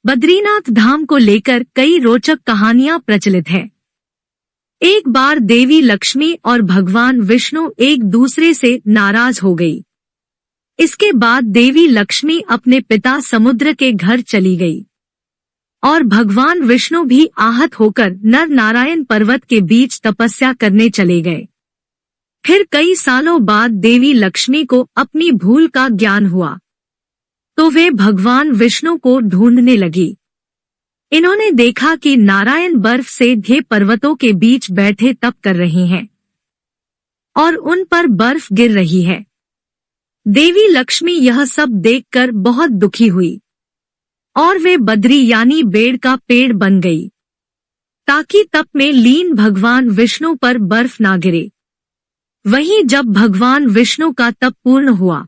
बद्रीनाथ धाम को लेकर कई रोचक कहानियां प्रचलित हैं। एक बार देवी लक्ष्मी और भगवान विष्णु एक दूसरे से नाराज हो गई। इसके बाद देवी लक्ष्मी अपने पिता समुद्र के घर चली गई और भगवान विष्णु भी आहत होकर नर नारायण पर्वत के बीच तपस्या करने चले गए। फिर कई सालों बाद देवी लक्ष्मी को अपनी भूल का ज्ञान हुआ तो वे भगवान विष्णु को ढूंढने लगी। इन्होंने देखा कि नारायण बर्फ से ढके पर्वतों के बीच बैठे तप कर रहे हैं और उन पर बर्फ गिर रही है। देवी लक्ष्मी यह सब देखकर बहुत दुखी हुई और वे बद्री यानी बेड़ का पेड़ बन गई ताकि तप में लीन भगवान विष्णु पर बर्फ ना गिरे। वहीं जब भगवान विष्णु का तप पूर्ण हुआ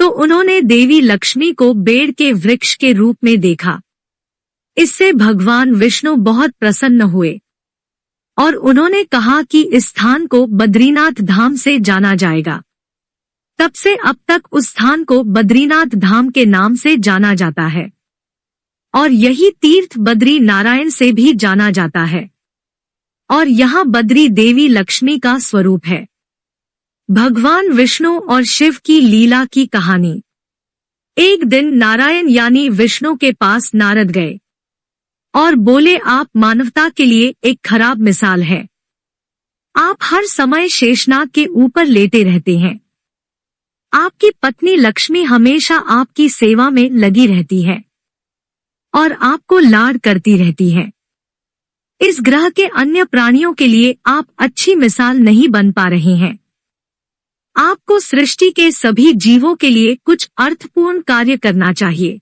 तो उन्होंने देवी लक्ष्मी को बेड़ के वृक्ष के रूप में देखा। इससे भगवान विष्णु बहुत प्रसन्न हुए और उन्होंने कहा कि इस स्थान को बद्रीनाथ धाम से जाना जाएगा। तब से अब तक उस स्थान को बद्रीनाथ धाम के नाम से जाना जाता है और यही तीर्थ बद्री नारायण से भी जाना जाता है और यहाँ बद्री देवी लक्ष्मी का स्वरूप है। भगवान विष्णु और शिव की लीला की कहानी। एक दिन नारायण यानी विष्णु के पास नारद गए और बोले, आप मानवता के लिए एक खराब मिसाल है। आप हर समय शेषनाग के ऊपर लेटे रहते हैं। आपकी पत्नी लक्ष्मी हमेशा आपकी सेवा में लगी रहती है और आपको लाड करती रहती है। इस ग्रह के अन्य प्राणियों के लिए आप अच्छी मिसाल नहीं बन पा रहे हैं। आपको सृष्टि के सभी जीवों के लिए कुछ अर्थपूर्ण कार्य करना चाहिए।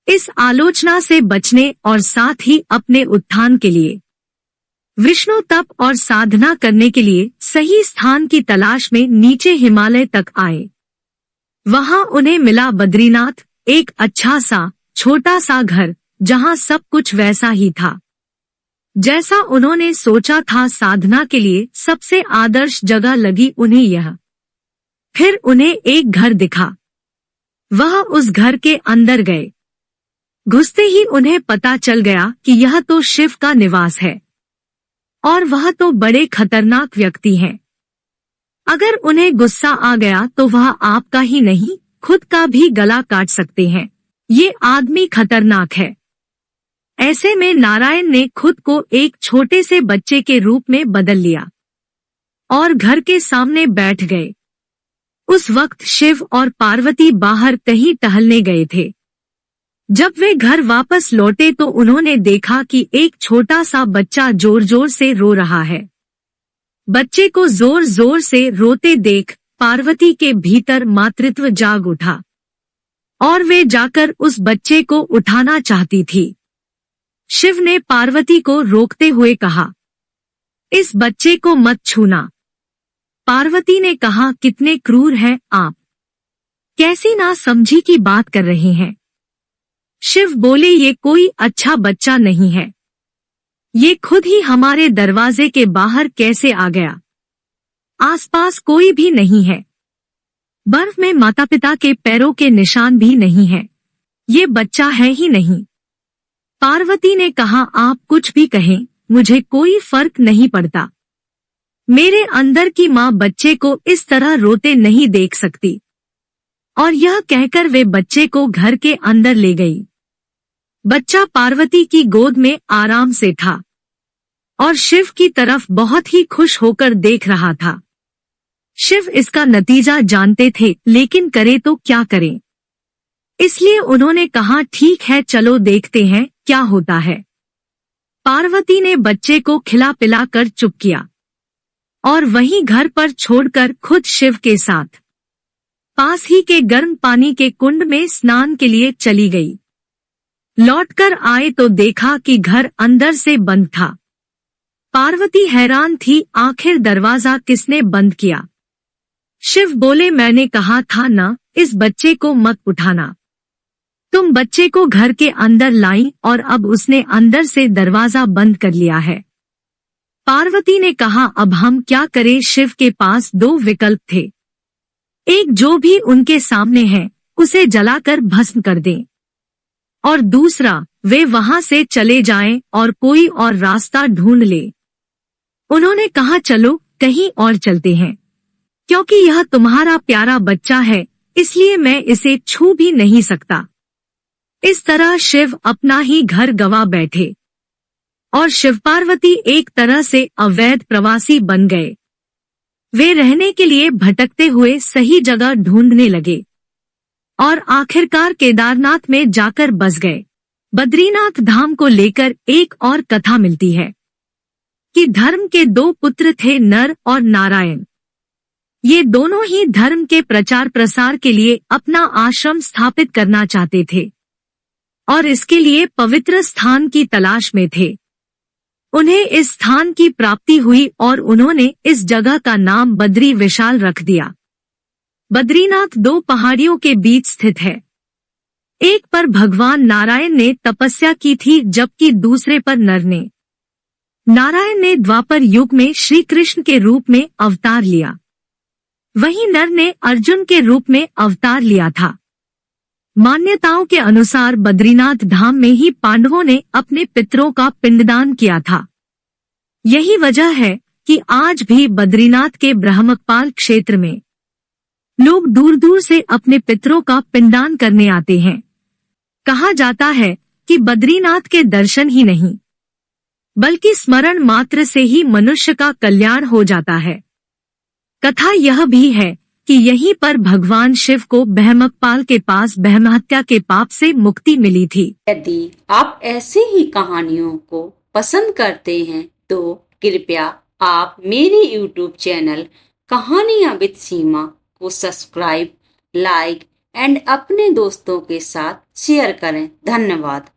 इस आलोचना से बचने और साथ ही अपने उत्थान के लिए विष्णु तप और साधना करने के लिए सही स्थान की तलाश में नीचे हिमालय तक आए। वहां उन्हें मिला बद्रीनाथ, एक अच्छा सा छोटा सा घर जहां सब कुछ वैसा ही था जैसा उन्होंने सोचा था। साधना के लिए सबसे आदर्श जगह लगी उन्हें यह। फिर उन्हें एक घर दिखा। वह उस घर के अंदर गए। घुसते ही उन्हें पता चल गया कि यह तो शिव का निवास है और वह तो बड़े खतरनाक व्यक्ति हैं। अगर उन्हें गुस्सा आ गया तो वह आपका ही नहीं खुद का भी गला काट सकते हैं। ये आदमी खतरनाक है। ऐसे में नारायण ने खुद को एक छोटे से बच्चे के रूप में बदल लिया और घर के सामने बैठ गए। उस वक्त शिव और पार्वती बाहर कहीं टहलने गए थे। जब वे घर वापस लौटे तो उन्होंने देखा कि एक छोटा सा बच्चा जोर जोर से रो रहा है। बच्चे को जोर जोर से रोते देख पार्वती के भीतर मातृत्व जाग उठा और वे जाकर उस बच्चे को उठाना चाहती थी। शिव ने पार्वती को रोकते हुए कहा, इस बच्चे को मत छूना। पार्वती ने कहा, कितने क्रूर हैं आप, कैसी ना समझी की बात कर रहे हैं। शिव बोले, ये कोई अच्छा बच्चा नहीं है। ये खुद ही हमारे दरवाजे के बाहर कैसे आ गया? आसपास कोई भी नहीं है। बर्फ में माता पिता के पैरों के निशान भी नहीं है। ये बच्चा है ही नहीं। पार्वती ने कहा, आप कुछ भी कहें, मुझे कोई फर्क नहीं पड़ता। मेरे अंदर की माँ बच्चे को इस तरह रोते नहीं देख सकती। और यह कहकर वे बच्चे को घर के अंदर ले गई। बच्चा पार्वती की गोद में आराम से था और शिव की तरफ बहुत ही खुश होकर देख रहा था। शिव इसका नतीजा जानते थे, लेकिन करे तो क्या करें। इसलिए उन्होंने कहा, ठीक है, चलो देखते हैं क्या होता है। पार्वती ने बच्चे को खिला पिला कर चुप किया और वहीं घर पर छोड़कर खुद शिव के साथ पास ही के गर्म पानी के कुंड में स्नान के लिए चली गई। लौटकर आए तो देखा कि घर अंदर से बंद था। पार्वती हैरान थी, आखिर दरवाजा किसने बंद किया? शिव बोले, मैंने कहा था ना, इस बच्चे को मत उठाना। तुम बच्चे को घर के अंदर लाई और अब उसने अंदर से दरवाजा बंद कर लिया है। पार्वती ने कहा, अब हम क्या करें? शिव के पास दो विकल्प थे। एक जो भी उनके सामने है उसे जलाकर भस्म कर दें और दूसरा, वे वहां से चले जाएं और कोई और रास्ता ढूंढ ले। उन्होंने कहा चलो कहीं और चलते हैं, क्योंकि यह तुम्हारा प्यारा बच्चा है, इसलिए मैं इसे छू भी नहीं सकता। इस तरह शिव अपना ही घर गंवा बैठे और शिव पार्वती एक तरह से अवैध प्रवासी बन गए। वे रहने के लिए भटकते हुए सही जगह ढूंढने लगे और आखिरकार केदारनाथ में जाकर बस गए। बद्रीनाथ धाम को लेकर एक और कथा मिलती है कि धर्म के दो पुत्र थे, नर और नारायण। ये दोनों ही धर्म के प्रचार प्रसार के लिए अपना आश्रम स्थापित करना चाहते थे और इसके लिए पवित्र स्थान की तलाश में थे। उन्हें इस स्थान की प्राप्ति हुई और उन्होंने इस जगह का नाम बद्री विशाल रख दिया। बद्रीनाथ दो पहाड़ियों के बीच स्थित है। एक पर भगवान नारायण ने तपस्या की थी, जबकि दूसरे पर नर ने। नारायण ने द्वापर युग में श्री कृष्ण के रूप में अवतार लिया, वहीं नर ने अर्जुन के रूप में अवतार लिया था। मान्यताओं के अनुसार बद्रीनाथ धाम में ही पांडवों ने अपने पितरों का पिंडदान किया था। यही वजह है कि आज भी बद्रीनाथ के ब्रह्मकपाल क्षेत्र में लोग दूर दूर से अपने पितरों का पिंडदान करने आते हैं। कहा जाता है कि बद्रीनाथ के दर्शन ही नहीं, बल्कि स्मरण मात्र से ही मनुष्य का कल्याण हो जाता है। कथा यह भी है कि यहीं पर भगवान शिव को ब्रह्मकपाल के पास ब्रह्महत्या के पाप से मुक्ति मिली थी। यदि आप ऐसे ही कहानियों को पसंद करते हैं तो कृपया आप मेरे YouTube चैनल कहानियां विद सीमा को सब्सक्राइब, लाइक एंड अपने दोस्तों के साथ शेयर करें। धन्यवाद।